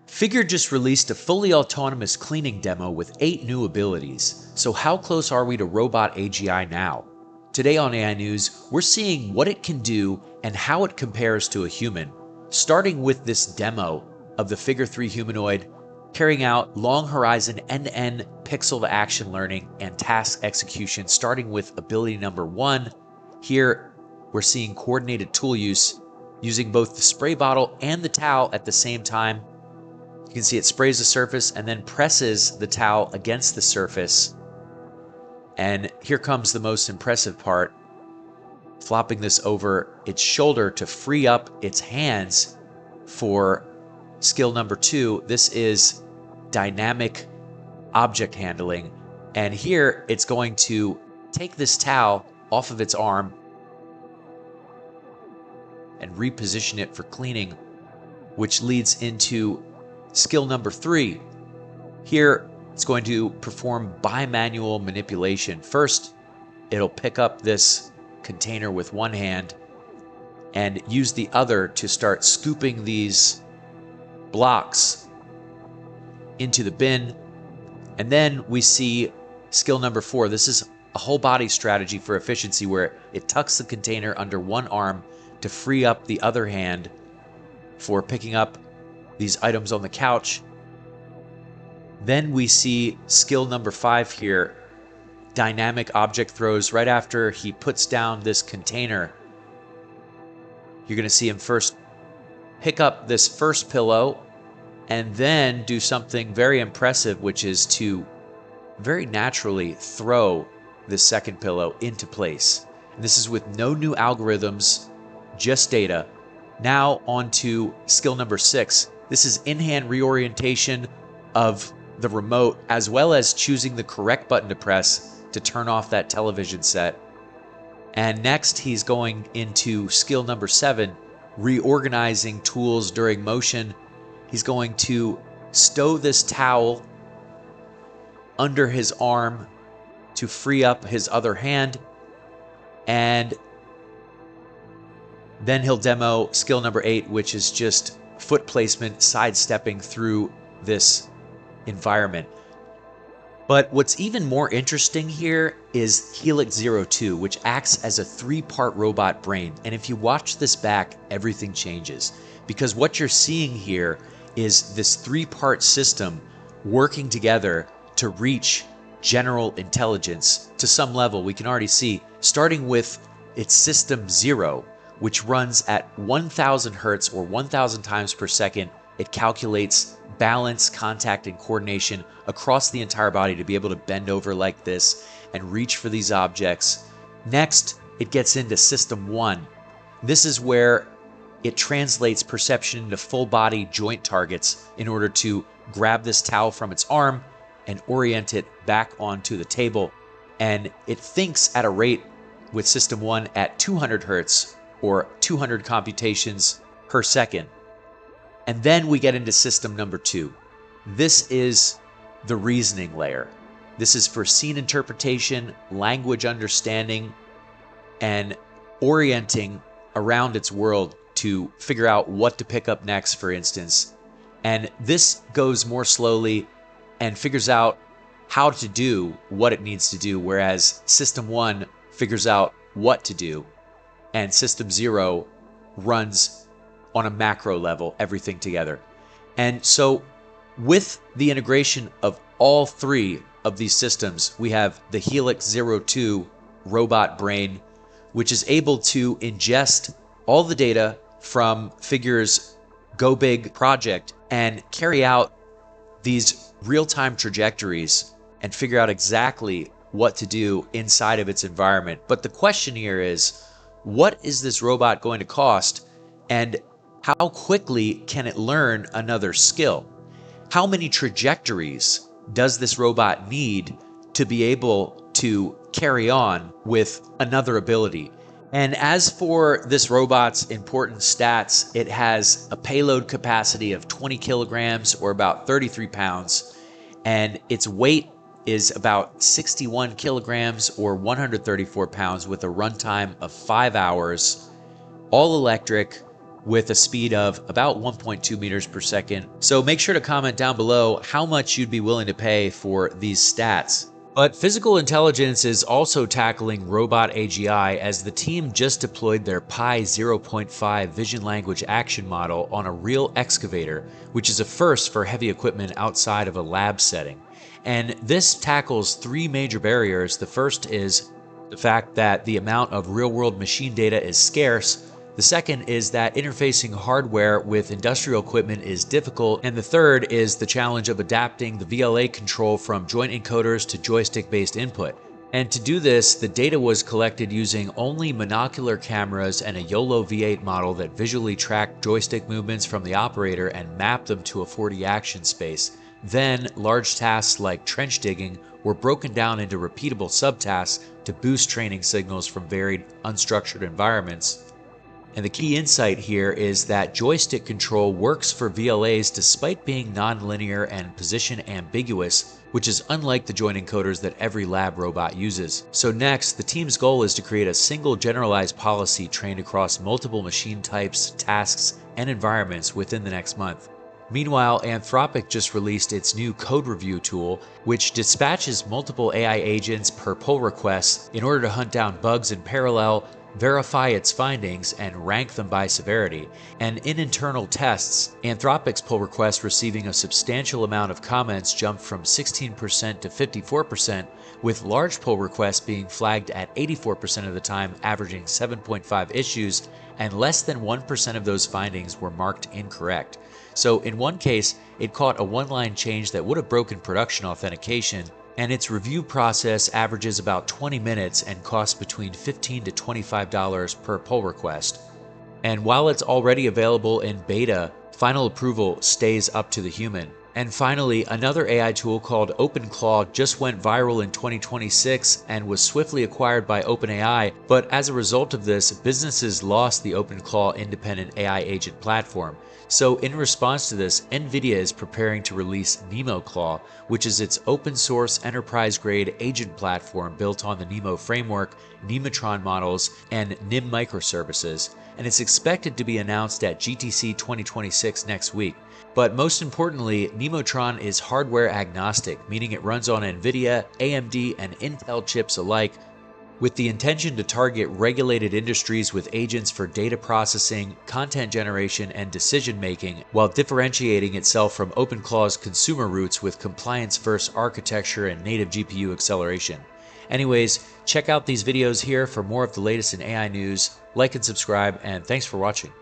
Figure just released a fully autonomous cleaning demo with 8 new abilities. So how close are we to robot AGI now? Today on AI News, we're seeing what it can do and how it compares to a human, starting with this demo of the Figure 3 humanoid carrying out long horizon end-to-end pixel to action learning and task execution, starting with ability number 1. Here, we're seeing coordinated tool use using both the spray bottle and the towel at the same time. You can see it sprays the surface and then presses the towel against the surface. And here comes the most impressive part, flopping this over its shoulder to free up its hands for skill number 2. This is dynamic object handling. And here it's going to take this towel off of its arm and reposition it for cleaning, which leads into skill number 3. Here, it's going to perform bimanual manipulation. First, it'll pick up this container with one hand and use the other to start scooping these blocks into the bin. And then we see skill number 4. This is a whole body strategy for efficiency where it tucks the container under one arm to free up the other hand for picking up these items on the couch. Then we see skill number 5 here, dynamic object throws. Right after he puts down this container, you're going to see him first pick up this first pillow and then do something very impressive, which is to very naturally throw this second pillow into place. And this is with no new algorithms, just data. Now on to skill number 6. This is in-hand reorientation of the remote, as well as choosing the correct button to press to turn off that television set. And next, he's going into skill number 7, reorganizing tools during motion. He's going to stow this towel under his arm to free up his other hand. And then he'll demo skill number 8, which is just foot placement, sidestepping through this environment. But what's even more interesting here is Helix 02, which acts as a 3-part robot brain. And if you watch this back, everything changes. Because what you're seeing here is this 3-part system working together to reach general intelligence to some level. We can already see, starting with its system 0, which runs at 1000 hertz or 1000 times per second. It calculates balance, contact, and coordination across the entire body to be able to bend over like this and reach for these objects. Next, it gets into System 1. This is where it translates perception into full body joint targets in order to grab this towel from its arm and orient it back onto the table. And it thinks at a rate with System 1 at 200 hertz or 200 computations per second. And then we get into system number 2. This is the reasoning layer. This is for scene interpretation, language understanding, and orienting around its world to figure out what to pick up next, for instance. And this goes more slowly and figures out how to do what it needs to do, whereas System 1 figures out what to do, and System 0 runs on a macro level, everything together. And so with the integration of all 3 of these systems, we have the Helix 02 robot brain, which is able to ingest all the data from Figure's Go Big project and carry out these real-time trajectories and figure out exactly what to do inside of its environment. But the question here is, what is this robot going to cost, and how quickly can it learn another skill? How many trajectories does this robot need to be able to carry on with another ability? And as for this robot's important stats, it has a payload capacity of 20 kilograms or about 33 pounds, and its weight is about 61 kilograms or 134 pounds with a runtime of 5 hours, all electric, with a speed of about 1.2 meters per second. So make sure to comment down below how much you'd be willing to pay for these stats. But physical intelligence is also tackling robot AGI, as the team just deployed their Pi 0.5 vision language action model on a real excavator, which is a first for heavy equipment outside of a lab setting. And this tackles three major barriers. The first is the fact that the amount of real-world machine data is scarce. The second is that interfacing hardware with industrial equipment is difficult. And the third is the challenge of adapting the VLA control from joint encoders to joystick-based input. And to do this, the data was collected using only monocular cameras and a YOLO V8 model that visually tracked joystick movements from the operator and mapped them to a 4D action space. Then, large tasks like trench digging were broken down into repeatable subtasks to boost training signals from varied unstructured environments. And the key insight here is that joystick control works for VLAs despite being nonlinear and position ambiguous, which is unlike the joint encoders that every lab robot uses. So next, the team's goal is to create a single generalized policy trained across multiple machine types, tasks, and environments within the next month. Meanwhile, Anthropic just released its new code review tool, which dispatches multiple AI agents per pull request in order to hunt down bugs in parallel, verify its findings, and rank them by severity. And in internal tests, Anthropic's pull request receiving a substantial amount of comments jumped from 16% to 54%, with large pull requests being flagged at 84% of the time, averaging 7.5 issues, and less than 1% of those findings were marked incorrect. So in one case, it caught a one-line change that would have broken production authentication, and its review process averages about 20 minutes and costs between $15 to $25 per pull request. And while it's already available in beta, final approval stays up to the human. And finally, another AI tool called OpenClaw just went viral in 2026 and was swiftly acquired by OpenAI, but as a result of this, businesses lost the OpenClaw independent AI agent platform. So in response to this, Nvidia is preparing to release NemoClaw, which is its open source enterprise-grade agent platform built on the Nemo framework, Nemotron models, and NIM microservices, and it's expected to be announced at GTC 2026 next week. But most importantly, Nemotron is hardware agnostic, meaning it runs on Nvidia, AMD, and Intel chips alike, with the intention to target regulated industries with agents for data processing, content generation, and decision making, while differentiating itself from OpenClaw's consumer roots with compliance-first architecture and native GPU acceleration. Anyways, check out these videos here for more of the latest in AI news. Like and subscribe, and thanks for watching.